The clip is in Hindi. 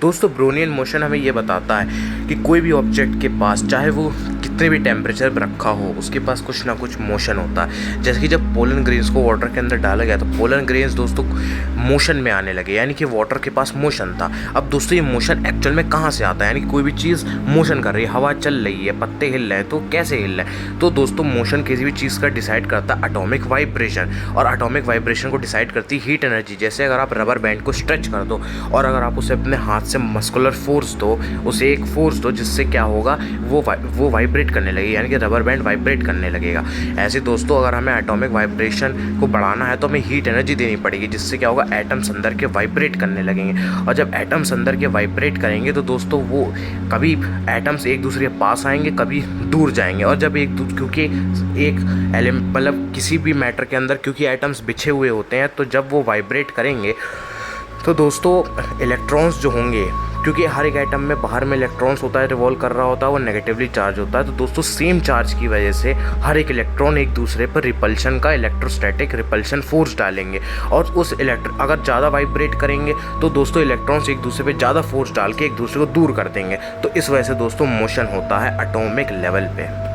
दोस्तों ब्रोनियन मोशन हमें ये बताता है कि कोई भी ऑब्जेक्ट के पास चाहे वो कितने भी टेम्परेचर पर रखा हो उसके पास कुछ ना कुछ मोशन होता है। जैसे कि जब पोलन ग्रेन्स को वाटर के अंदर डाला गया तो पोलन ग्रेन्स दोस्तों मोशन में आने लगे, यानी कि वाटर के पास मोशन था। अब दोस्तों ये मोशन एक्चुअल में कहाँ से आता है, यानी कि कोई भी चीज़ मोशन कर रही है, हवा चल रही है, पत्ते हिल रहे हैं, तो कैसे हिल रहे हैं? तो दोस्तों मोशन किसी भी चीज़ का डिसाइड करता है एटॉमिक वाइब्रेशन, और एटॉमिक वाइब्रेशन को डिसाइड करती है हीट एनर्जी। जैसे अगर आप रबर बैंड को स्ट्रेच कर दो और अगर आप उसे अपने हाथ से मस्कुलर फोर्स दो, उसे एक फोर्स दो, जिससे क्या होगा वो वाइब्रेट करने लगेगी, यानी कि रबर बैंड वाइब्रेट करने लगेगा। ऐसे दोस्तों अगर हमें एटॉमिक वाइब्रेशन को बढ़ाना है तो हमें हीट एनर्जी देनी पड़ेगी, जिससे क्या होगा एटम्स अंदर के वाइब्रेट करने लगेंगे। और जब एटम्स अंदर के वाइब्रेट करेंगे तो दोस्तों वो कभी एटम्स एक दूसरे के पास आएंगे, कभी दूर जाएंगे। और जब क्योंकि एक मतलब किसी भी मैटर के अंदर क्योंकि एटम्स बिछे हुए होते हैं, तो जब वो वाइब्रेट करेंगे तो दोस्तों इलेक्ट्रॉन्स जो होंगे, क्योंकि हर एक एटम में बाहर में इलेक्ट्रॉन्स होता है, रिवॉल्व कर रहा होता है, वो नेगेटिवली चार्ज होता है। तो दोस्तों सेम चार्ज की वजह से हर एक इलेक्ट्रॉन एक दूसरे पर रिपल्शन का इलेक्ट्रोस्टैटिक रिपल्शन फोर्स डालेंगे, और उस अगर ज़्यादा वाइब्रेट करेंगे तो दोस्तों इलेक्ट्रॉन्स एक दूसरे पर ज़्यादा फोर्स डाल के एक दूसरे को दूर कर देंगे। तो इस वजह से दोस्तों मोशन होता है एटॉमिक लेवल पे।